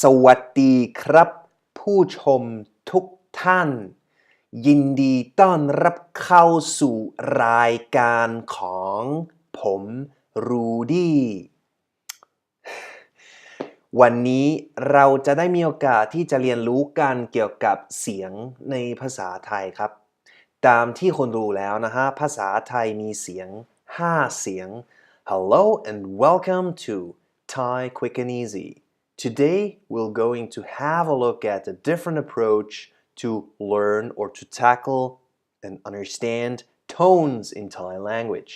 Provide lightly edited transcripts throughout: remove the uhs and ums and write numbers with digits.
สวัสดีครับผู้ชมทุกท่านยินดีต้อนรับเข้าสู่รายการของผมรูดี้วันนี้เราจะได้มีโอกาสที่จะเรียนรู้กันเกี่ยวกับเสียงในภาษาไทยครับตามที่คนรู้แล้วนะฮะภาษาไทยมีเสียง5เสียง Hello and welcome to Thai Quick and Easy. Today we're going to have a look at a different approach to learn or to tackle and understand tones in Thai language.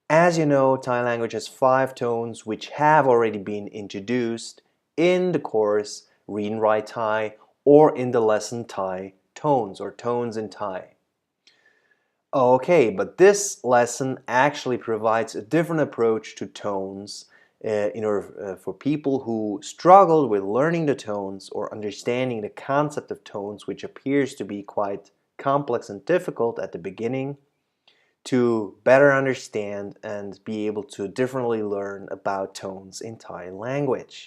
As you know, Thai language has 5 tones which have already been introduced in the course Read and Write Thai or in the lesson Thai tones or tones in Thai. Okay, but this lesson actually provides a different approach to tones in order for people who struggle with learning the tones or understanding the concept of tones, which appears to be quite complex and difficult at the beginning, to better understand and be able to differently learn about tones in Thai language.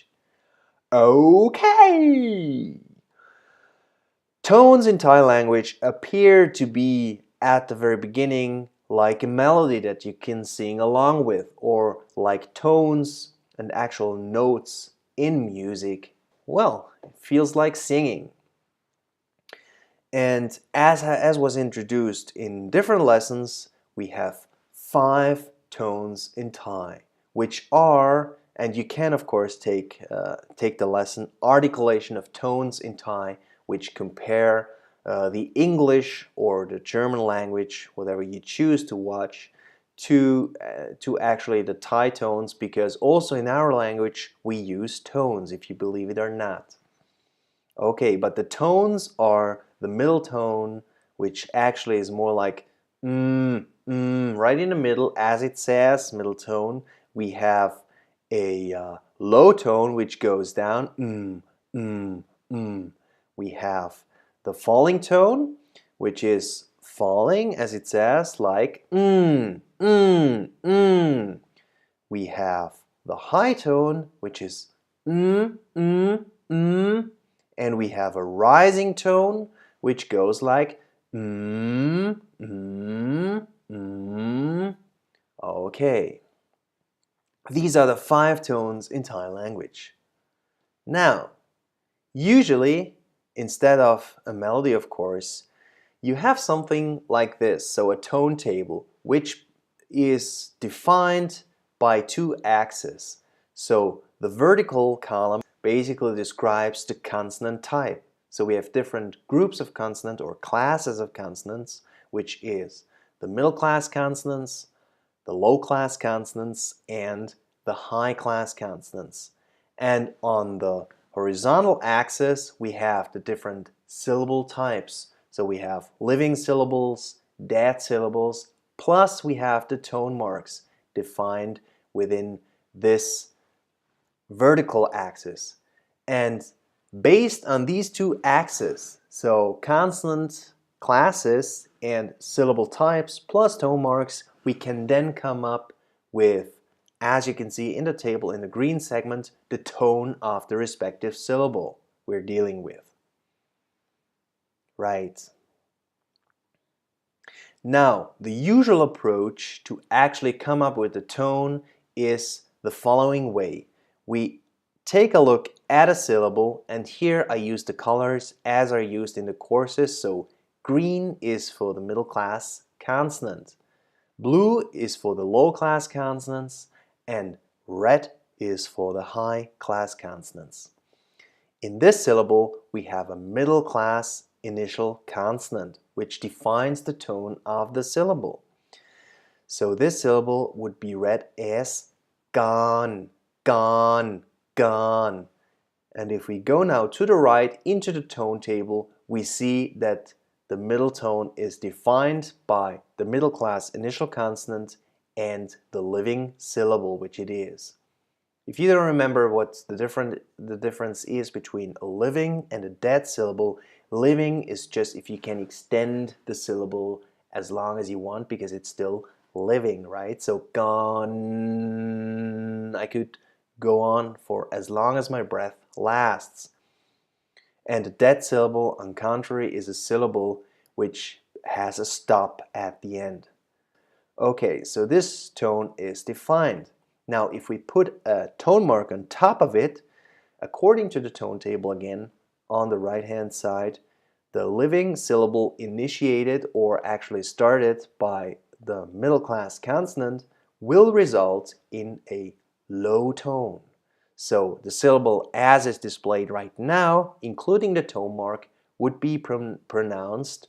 Okay! Tones in Thai language appear to be at the very beginning like a melody that you can sing along with, or like tones and actual notes in music. Well, it feels like singing. And as was introduced in different lessons, we have 5 tones in Thai, which are, and you can of course take the lesson articulation of tones in Thai, which compare the English or the German language, whatever you choose to watch, to actually the Thai tones, because also in our language we use tones, if you believe it or not. Okay, but the tones are the middle tone, which actually is more like right in the middle, as it says, middle tone. We have a low tone which goes down, We have the falling tone, which is falling, as it says, like We have the high tone, which is and we have a rising tone which goes like Okay. These are the 5 tones in Thai language. Now, usually, instead of a melody, of course, you have something like this, so a tone table, which is defined by 2 axes. So the vertical column basically describes the consonant type. So we have different groups of consonant or classes of consonants, which is the middle class consonants, the low class consonants, and the high class consonants. And on the horizontal axis, we have the different syllable types. So we have living syllables, dead syllables, plus we have the tone marks defined within this vertical axis. And based on these 2 axes, so consonant classes and syllable types plus tone marks, we can then come up with, as you can see in the table in the green segment, the tone of the respective syllable we're dealing with. Right. Now, the usual approach to actually come up with the tone is the following way. We take a look at a syllable, and here I use the colors as are used in the courses. So green is for the middle class consonant, blue is for the low class consonants, and red is for the high class consonants. In this syllable, we have a middle class initial consonant, which defines the tone of the syllable. So this syllable would be read as gone, gone, gone. And if we go now to the right into the tone table, we see that the middle tone is defined by the middle class initial consonant and the living syllable, which it is. If you don't remember what the difference is between a living and a dead syllable, living is just if you can extend the syllable as long as you want because it's still living, right? So gone, I could go on for as long as my breath lasts. And a dead syllable, on contrary, is a syllable which has a stop at the end. Okay, so this tone is defined. Now, if we put a tone mark on top of it, according to the tone table again, on the right-hand side, the living syllable initiated or actually started by the middle class consonant will result in a low tone. So the syllable as is displayed right now, including the tone mark, would be pronounced,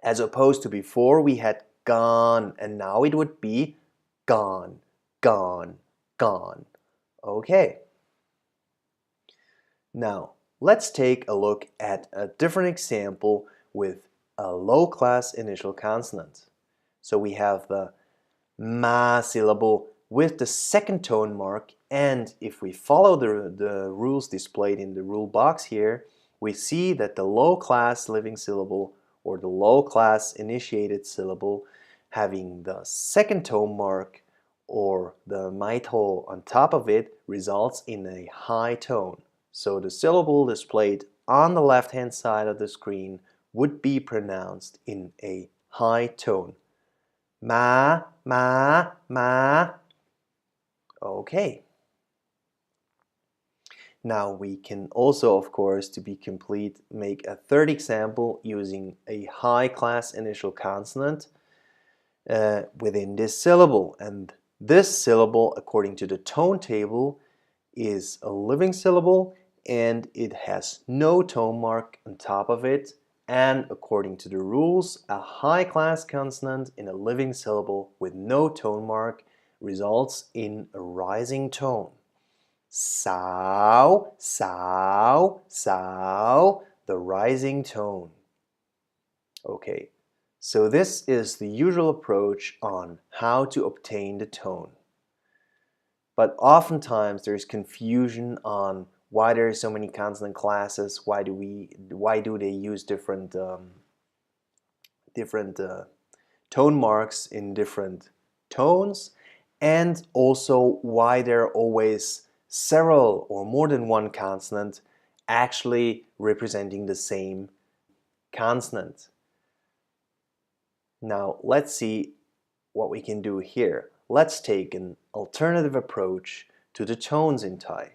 as opposed to before we had gone, and now it would be gone, gone, gone. Okay. Now, let's take a look at a different example with a low-class initial consonant. So we have the ma syllable with the second tone mark, and if we follow the rules displayed in the rule box here, we see that the low-class living syllable or the low-class initiated syllable having the second tone mark or the maito on top of it results in a high tone. So the syllable displayed on the left-hand side of the screen would be pronounced in a high tone. Ma, ma, ma. Okay. Now we can also, of course, to be complete, make a third example using a high-class initial consonant within this syllable. And this syllable, according to the tone table, is a living syllable and it has no tone mark on top of it. And according to the rules, a high-class consonant in a living syllable with no tone mark results in a rising tone. Sao, sao, sao, the rising tone. Okay, so this is the usual approach on how to obtain the tone. But oftentimes there's confusion on why there are so many consonant classes, why do they use different tone marks in different tones, and also why there are always several or more than one consonant actually representing the same consonant. Now let's see what we can do here. Let's take an alternative approach to the tones in Thai.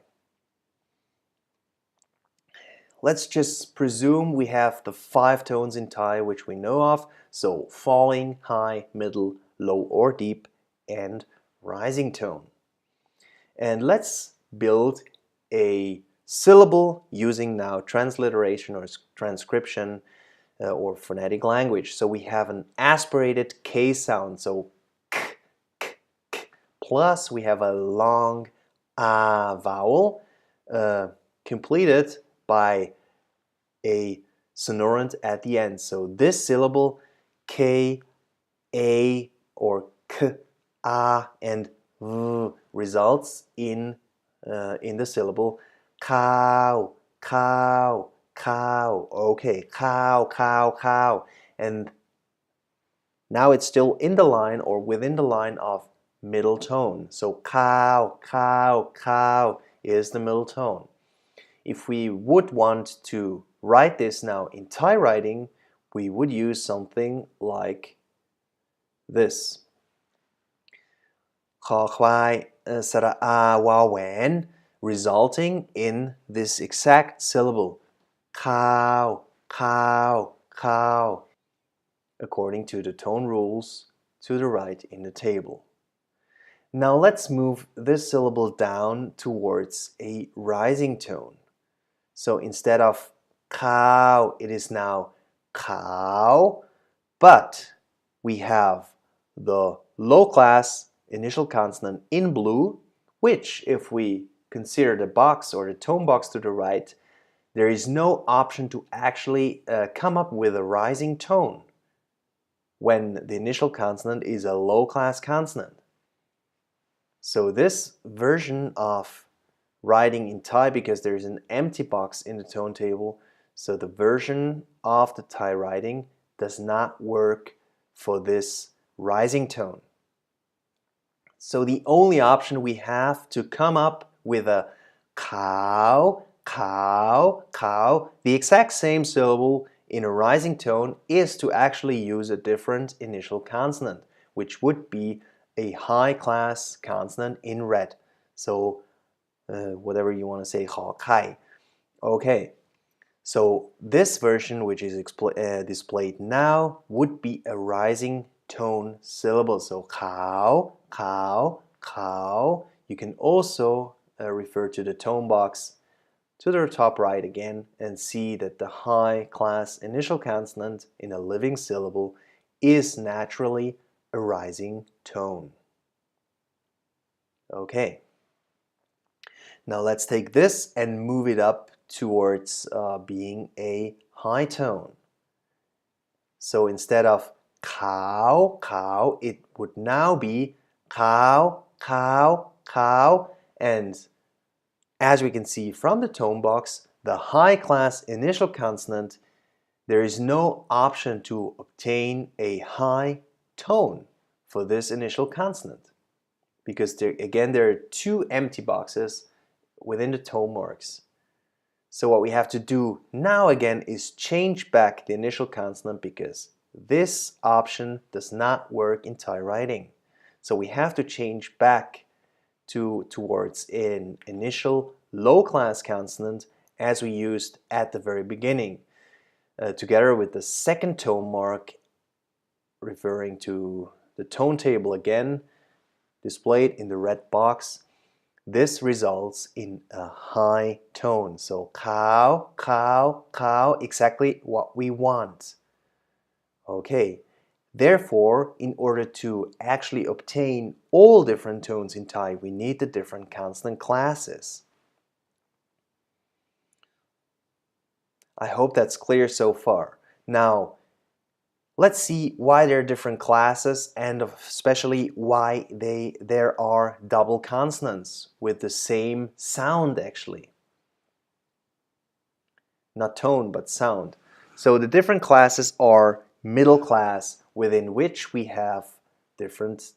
Let's just presume we have the 5 tones in Thai which we know of, so falling, high, middle, low or deep, and rising tone. And let's build a syllable using now transliteration or transcription or phonetic language. So we have an aspirated K sound, so k, k, k, plus we have a long A vowel completed by a sonorant at the end. So this syllable K, A, or K, A, and V results in the syllable cow, cow, cow. Okay, cow, cow, cow. And now it's still in the line or within the line of middle tone. So cow, cow, cow is the middle tone. If we would want to write this now in Thai writing, we would use something like this. คอควายสระอาวาแหวน resulting in this exact syllable. Cow, cow, cow, according to the tone rules to the right in the table. Now let's move this syllable down towards a rising tone. So instead of cow, it is now cow, but we have the low class initial consonant in blue, which if we consider the box or the tone box to the right, there is no option to actually come up with a rising tone when the initial consonant is a low class consonant. So this version of writing in Thai, because there is an empty box in the tone table, so the version of the Thai writing does not work for this rising tone. So the only option we have to come up with a cow, cow, cow, the exact same syllable in a rising tone, is to actually use a different initial consonant, which would be a high class consonant in red. So whatever you want to say, 好开. Okay, so this version, which is displayed now, would be a rising tone syllable. So cow, cow, cow. You can also refer to the tone box to the top right again and see that the high class initial consonant in a living syllable is naturally a rising tone. Okay. Now let's take this and move it up towards being a high tone. So instead of cow, cow, it would now be cow, cow, cow. And as we can see from the tone box, the high class initial consonant, there is no option to obtain a high tone for this initial consonant. Because there are two empty boxes within the tone marks. So what we have to do now again is change back the initial consonant because this option does not work in Thai writing. So we have to change back towards an initial low class consonant as we used at the very beginning, together with the second tone mark referring to the tone table again displayed in the red box. This results in a high tone. So cow, cow, cow, exactly what we want. Okay, therefore, in order to actually obtain all different tones in Thai, we need the different consonant classes. I hope that's clear so far. Now, let's see why there are different classes and especially why there are double consonants with the same sound actually. Not tone, but sound. So the different classes are middle class, within which we have different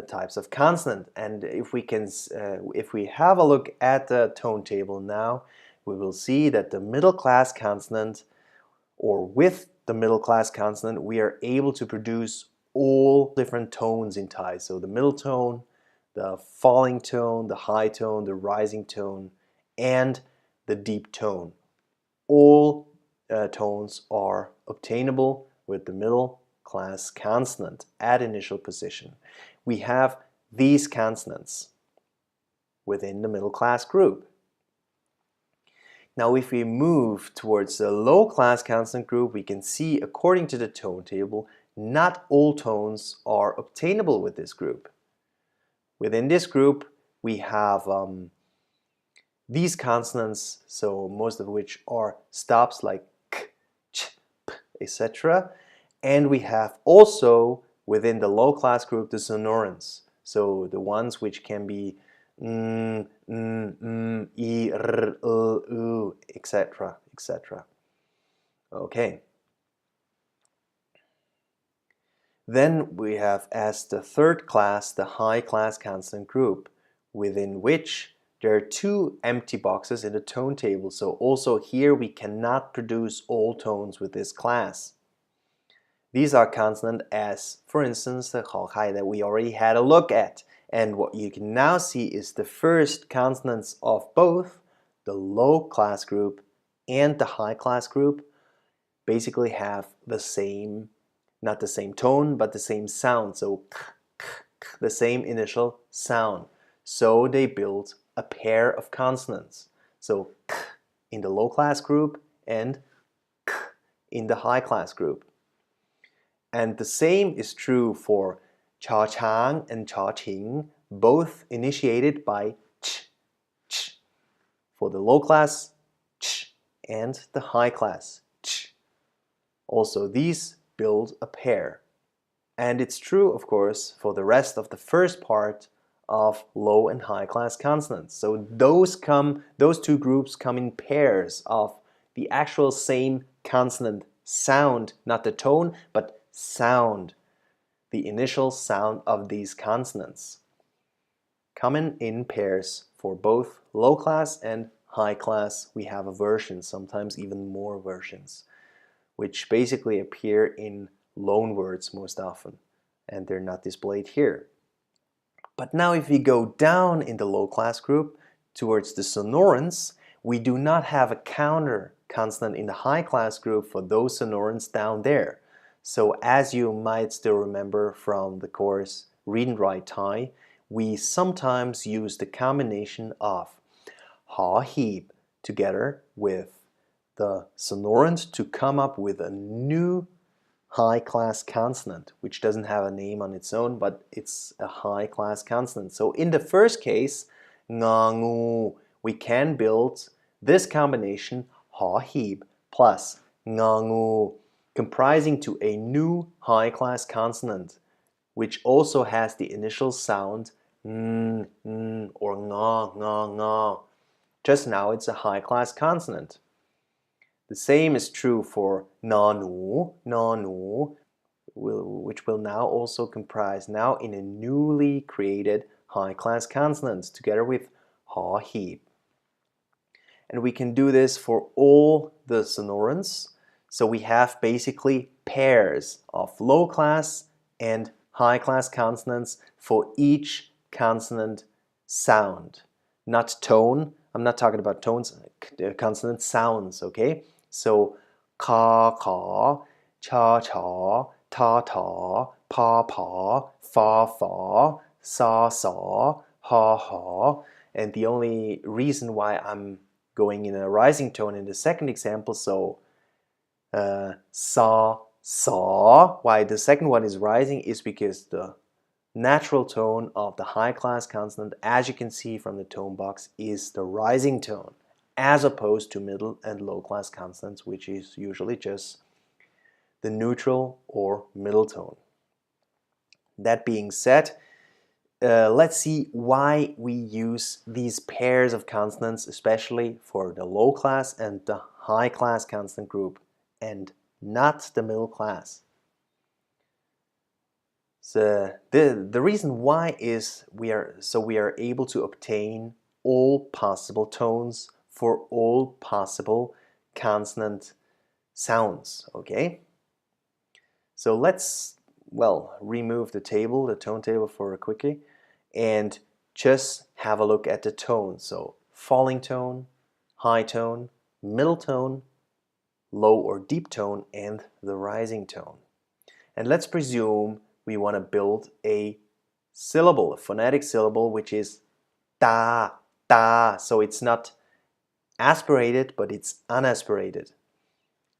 types of consonant. And if we have a look at the tone table now, we will see that the middle class consonant, or with the middle class consonant, we are able to produce all different tones in Thai. So the middle tone, the falling tone, the high tone, the rising tone, and the deep tone. All tones are obtainable with the middle class consonant at initial position. We have these consonants within the middle class group. Now if we move towards the low class consonant group, we can see according to the tone table, not all tones are obtainable with this group. Within this group, we have these consonants, so most of which are stops like k, ch, p, etc. And we have also within the low class group the sonorants, so the ones which can be I, R, U, etc., etc. Okay. Then we have as the third class the high class consonant group, within which there are two empty boxes in the tone table. So also here we cannot produce all tones with this class. These are consonant as, for instance, the Hao Hai that we already had a look at. And what you can now see is the first consonants of both the low class group and the high class group basically have the same, not the same tone, but the same sound. So the same initial sound. So they build a pair of consonants. So in the low class group and in the high class group. And the same is true for Cha Chang and Cha Ching, both initiated by ch, ch. For the low class, ch, and the high class, ch. Also, these build a pair. And it's true, of course, for the rest of the first part of low and high class consonants. So those two groups come in pairs of the actual same consonant sound, not the tone, but sound, the initial sound of these consonants. coming in pairs for both low class and high class. We have a version, sometimes even more versions, which basically appear in loan words most often, and they're not displayed here. But now if we go down in the low class group towards the sonorants, we do not have a counter consonant in the high class group for those sonorants down there. So as you might still remember from the course Read and Write Thai, we sometimes use the combination of ha heap together with the sonorant to come up with a new high class consonant, which doesn't have a name on its own, but it's a high class consonant. So in the first case, nga ngu, we can build this combination ha heap plus nga ngu, comprising to a new high class consonant, which also has the initial sound or nga nga nga. Just now it's a high class consonant. The same is true for na nu, which will now also comprise now in a newly created high class consonant together with ha heap. And we can do this for all the sonorants. So we have basically pairs of low class and high class consonants for each consonant sound, not tone. I'm not talking about tones, consonant sounds, okay? So ka ka, cha cha, ta ta, pa pa, fa fa, sa sa, ha ha. And the only reason why I'm going in a rising tone in the second example, so sa sa, why the second one is rising is because the natural tone of the high class consonant, as you can see from the tone box, is the rising tone, as opposed to middle and low class consonants, which is usually just the neutral or middle tone. That being said, let's see why we use these pairs of consonants, especially for the low class and the high class consonant group, and not the middle class. So the reason why is we are able to obtain all possible tones for all possible consonant sounds, okay? So let's, well, remove the tone table for a quickie, and just have a look at the tones. So falling tone, high tone, middle tone, low or deep tone, and the rising tone. And let's presume we want to build a syllable, a phonetic syllable, which is ta, ta. So it's not aspirated, but it's unaspirated.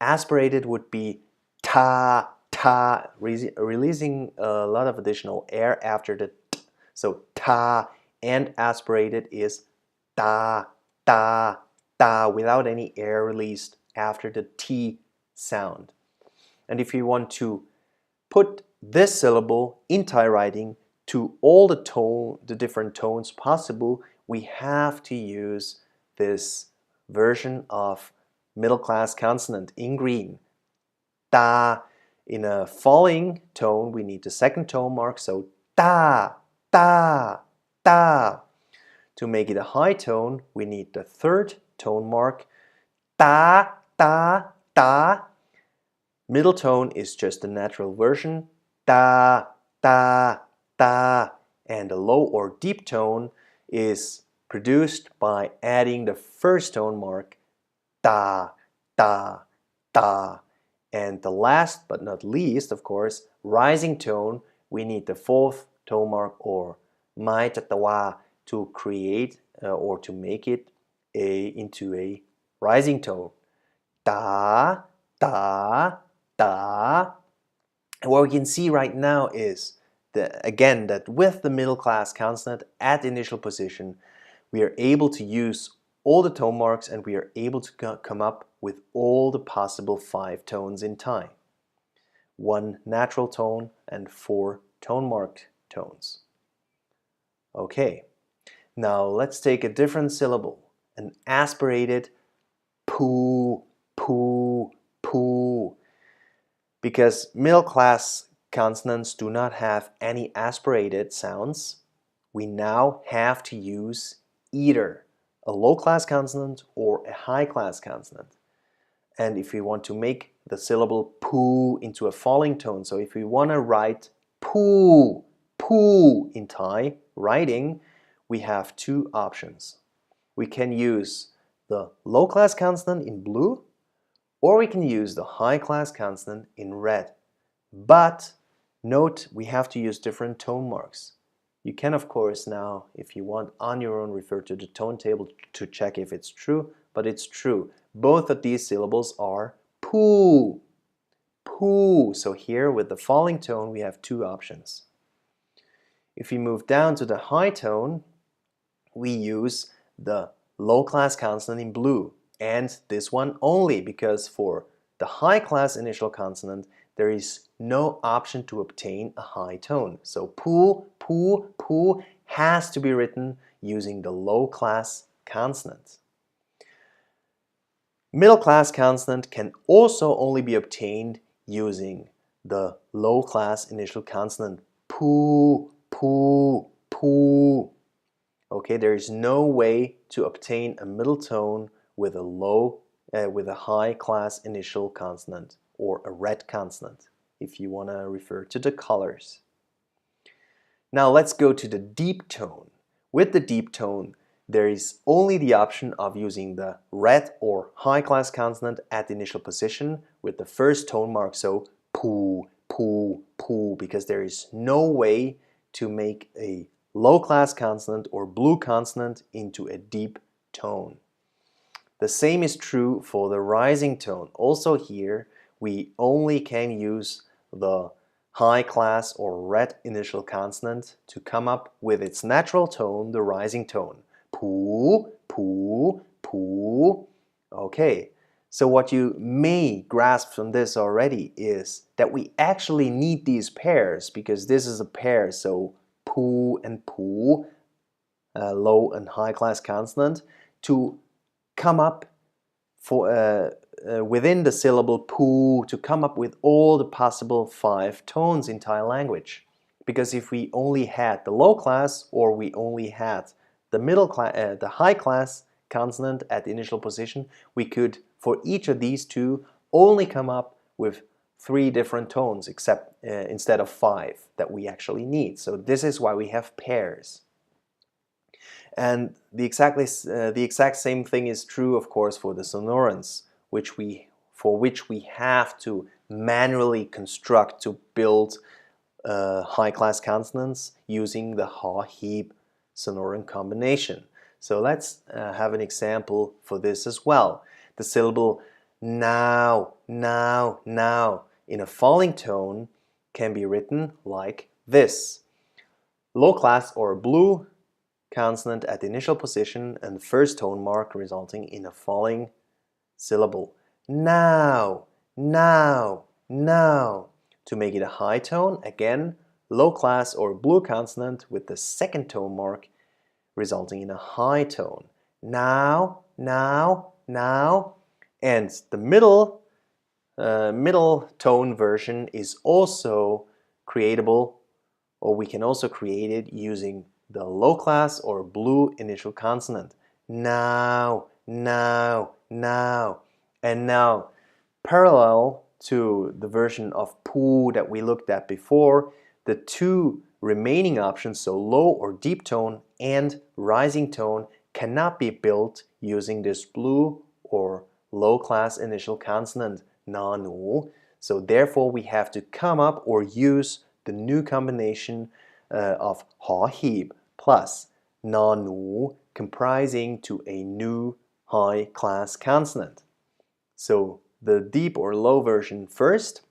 Aspirated would be ta, ta, releasing a lot of additional air after the t. So ta, and aspirated is ta, ta, ta, without any air released after the t sound. And if you want to put this syllable in Thai writing to all the different tones possible, we have to use this version of middle class consonant in green. Ta. In a falling tone, we need the second tone mark, so ta, ta, ta. To make it a high tone, we need the third tone mark, ta, ta, ta. Middle tone is just the natural version, ta, ta, ta. And the low or deep tone is produced by adding the first tone mark, ta, ta, ta. And the last but not least, of course, rising tone, we need the fourth tone mark or mai chatawa to create or to make it into a rising tone. Ta, ta, ta. And what we can see right now is again that with the middle class consonant at the initial position, we are able to use all the tone marks and we are able to come up with all the possible 5 tones in Thai. 1 natural tone and 4 tone marked tones. Okay, now let's take a different syllable, an aspirated poo, poo, poo. Because middle class consonants do not have any aspirated sounds, we now have to use either a low-class consonant or a high-class consonant. And if we want to make the syllable poo into a falling tone, so if we want to write poo, poo in Thai writing, we have two options. We can use the low-class consonant in blue, or we can use the high-class consonant in red. But note, we have to use different tone marks. You can, of course, now, if you want, on your own refer to the tone table to check if it's true, but it's true. Both of these syllables are poo, poo. So here with the falling tone, we have two options. If we move down to the high tone, we use the low-class consonant in blue, and this one only, because for the high-class initial consonant, there is no option to obtain a high tone. So poo, poo, poo has to be written using the low-class consonant. Middle-class consonant can also only be obtained using the low-class initial consonant. Poo, poo, poo. Okay, there is no way to obtain a middle tone with a high-class initial consonant or a red consonant, if you want to refer to the colors. Now let's go to the deep tone. With the deep tone, there is only the option of using the red or high-class consonant at the initial position with the first tone mark, so poo, poo, poo, because there is no way to make a low-class consonant or blue consonant into a deep tone. The same is true for the rising tone. Also here, we only can use the high-class or red initial consonant to come up with its natural tone, the rising tone. Poo, poo, poo. Okay, so what you may grasp from this already is that we actually need these pairs because this is a pair, so poo and poo, low and high class consonant, to come up for within the syllable poo, to come up with all the possible 5 tones in Thai language. Because if we only had the low class or we only had the middle class, the high class consonant at the initial position, we could, for each of these two, only come up with 3 different tones, except instead of 5 that we actually need. So this is why we have pairs. And the exact same thing is true, of course, for the sonorants, for which we have to manually construct to build high-class consonants using the ha-heep sonorant combination. So let's have an example for this as well. The syllable now, now, now in a falling tone can be written like this. Low class or blue consonant at the initial position and the first tone mark resulting in a falling syllable. Now, now, now. To make it a high tone, again, low class or blue consonant with the second tone mark resulting in a high tone. Now, now, now. And the middle tone version is also creatable, or we can also create it using the low class or blue initial consonant. Now, now, now. And now, parallel to the version of poo that we looked at before, the 2 remaining options, so low or deep tone and rising tone, cannot be built using this blue or low class initial consonant, na-nu. So therefore we have to come up or use the new combination of ha-heep plus na-nu, comprising to a new high class consonant. So the deep or low version first,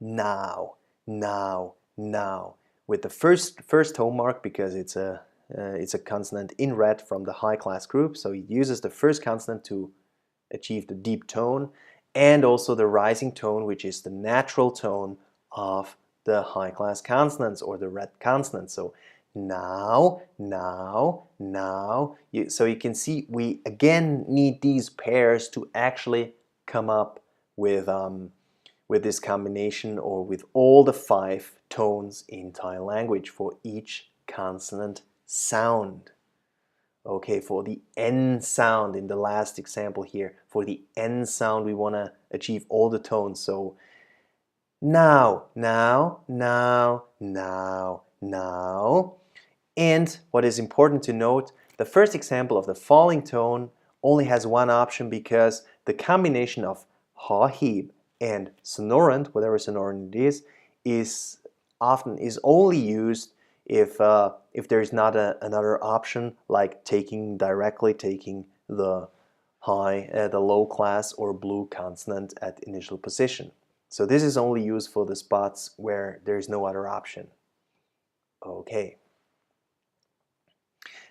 now, now, now, with the first tone mark because it's a consonant in red from the high class group, so it uses the first consonant to achieve the deep tone, and also the rising tone, which is the natural tone of the high class consonants or the red consonants. So now, now, now. So you can see we again need these pairs to actually come up with this combination or with all the 5 tones in Thai language for each consonant sound. Okay, for the N sound in the last example here, for the N sound we want to achieve all the tones. So now, now, now, now, now. And what is important to note, the first example of the falling tone only has one option because the combination of ha-heb and sonorant, whatever sonorant it is often only used if there is not another option, like directly taking the the low class or blue consonant at initial position. So this is only used for the spots where there is no other option. Okay.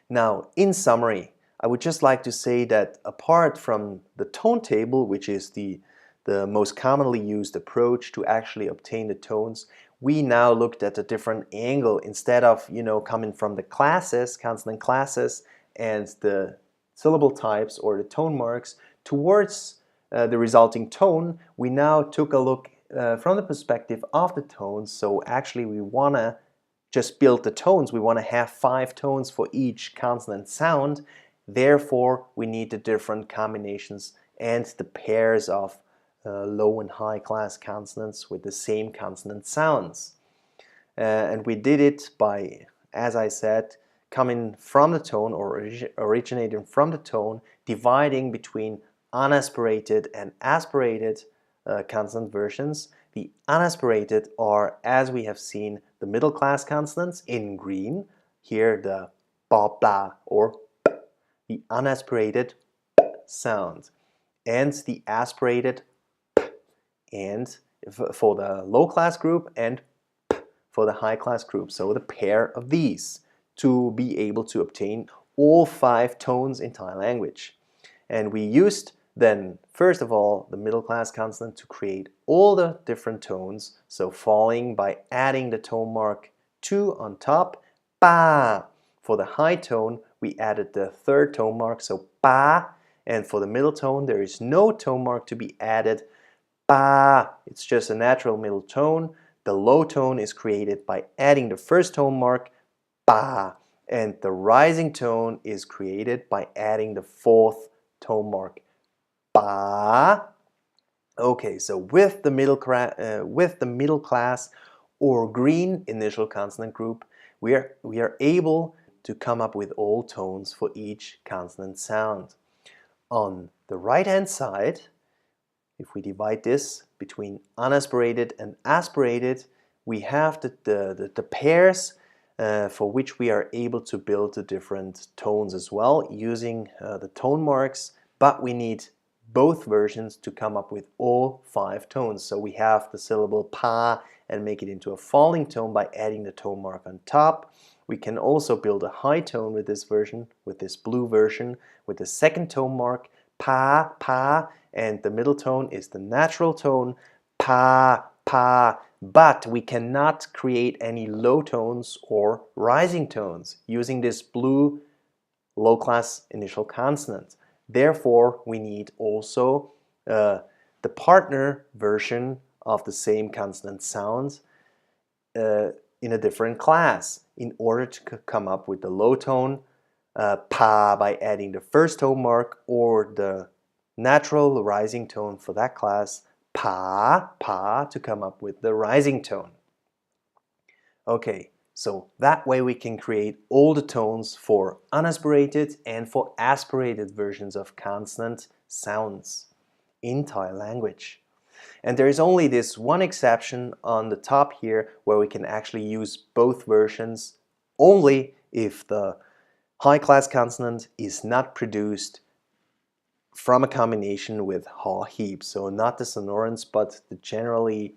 Now, in summary, I would just like to say that apart from the tone table, which is the most commonly used approach to actually obtain the tones, we now looked at a different angle. Instead of, coming from the classes, consonant classes, and the syllable types or the tone marks towards the resulting tone, we now took a look from the perspective of the tones. So actually we want to just build the tones. We want to have 5 tones for each consonant sound. Therefore, we need the different combinations and the pairs of low and high class consonants with the same consonant sounds. And we did it by, as I said, coming from the tone or originating from the tone, dividing between unaspirated and aspirated consonant versions. The unaspirated are, as we have seen, the middle class consonants in green. Here the ba, bla, or b, the unaspirated b sound, and the aspirated p, and for the low class group and p for the high class group. So the pair of these to be able to obtain all 5 tones in Thai language. And we used then, first of all, the middle class consonant to create all the different tones. So falling by adding the tone mark 2 on top, ba. For the high tone, we added the third tone mark, so ba. And for the middle tone, there is no tone mark to be added, ba. It's just a natural middle tone. The low tone is created by adding the first tone mark, ba. And the rising tone is created by adding the fourth tone mark, ba. Okay, so with the middle class or green initial consonant group, we are able to come up with all tones for each consonant sound. On the right hand side, if we divide this between unaspirated and aspirated, we have the pairs for which we are able to build the different tones as well using the tone marks, but we need both versions to come up with all 5 tones. So we have the syllable pa and make it into a falling tone by adding the tone mark on top. We can also build a high tone with this version, with this blue version, with the second tone mark, pa, pa, and the middle tone is the natural tone, pa, pa. But we cannot create any low tones or rising tones using this blue low class initial consonant. Therefore, we need also the partner version of the same consonant sounds in a different class in order to come up with the low tone pa by adding the first tone mark, or the natural rising tone for that class, pa, pa, to come up with the rising tone. Okay, so that way we can create all the tones for unaspirated and for aspirated versions of consonant sounds in Thai language. And there is only this one exception on the top here where we can actually use both versions only if the high class consonant is not produced from a combination with ha-heb. So not the sonorants, but the generally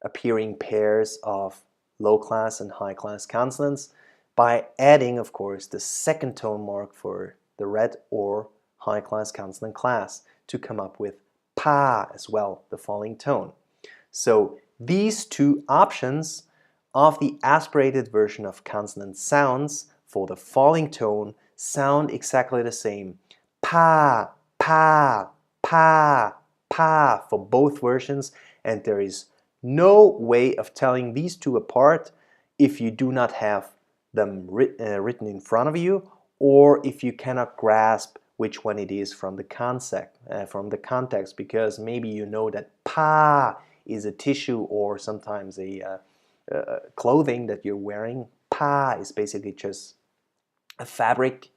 appearing pairs of low class and high class consonants by adding, of course, the second tone mark for the red or high class consonant class to come up with pa as well, the falling tone. So these 2 options of the aspirated version of consonant sounds for the falling tone sound exactly the same. Pa, pa, pa, pa for both versions, and there is no way of telling these 2 apart if you do not have them written in front of you, or if you cannot grasp which one it is from the context, because maybe you know that pa is a tissue or sometimes a clothing that you're wearing. Pa is basically just a fabric.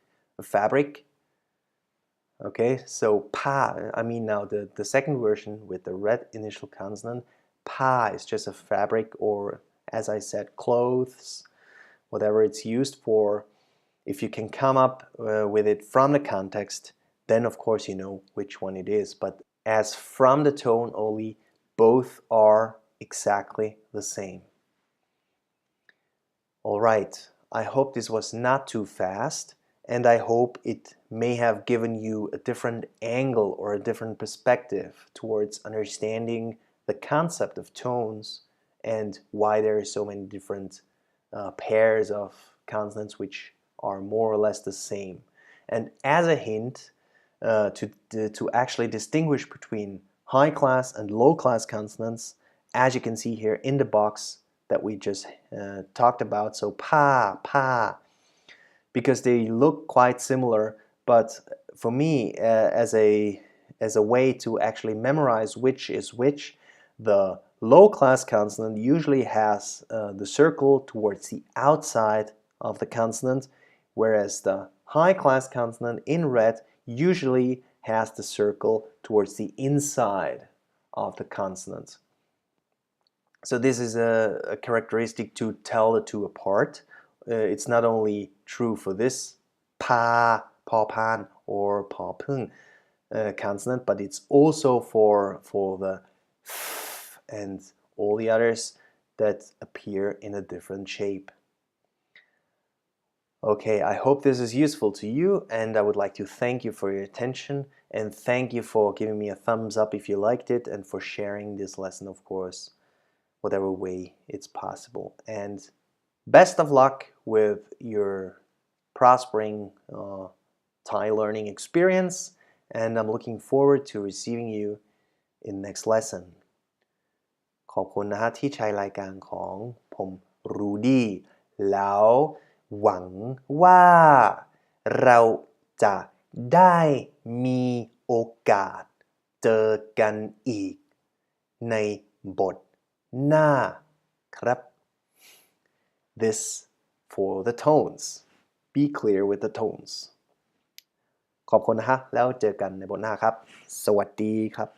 Okay, so pa, I mean now the second version with the red initial consonant, pa is just a fabric, or as I said, clothes, whatever it's used for. If you can come up with it from the context, then of course you know which one it is. But as from the tone only, both are exactly the same. Alright, I hope this was not too fast, and I hope it may have given you a different angle or a different perspective towards understanding the concept of tones and why there are so many different pairs of consonants which are more or less the same. And as a hint, to actually distinguish between high class and low class consonants, as you can see here in the box that we just talked about, so pa, because they look quite similar, but for me, as a way to actually memorize which is which, the low class consonant usually has the circle towards the outside of the consonant, whereas the high class consonant in red usually has the circle towards the inside of the consonant. So this is a characteristic to tell the two apart. It's not only true for this pa, paw pan, or paw pung consonant, but it's also for the f and all the others that appear in a different shape. Okay, I hope this is useful to you, and I would like to thank you for your attention, and thank you for giving me a thumbs up if you liked it, and for sharing this lesson, of course, whatever way it's possible. And best of luck with your prospering Thai learning experience, and I'm looking forward to receiving you in next lesson. ขอบคุณนะฮะที่ใช้รายการของผมรูดี้แล้วหวังว่าเราจะได้มีโอกาสเจอกันอีกในบทหน้าครับ This for the tones. Be clear with the tones. ขอบคุณนะฮะแล้วเจอกันในบทหน้าครับสวัสดีครับ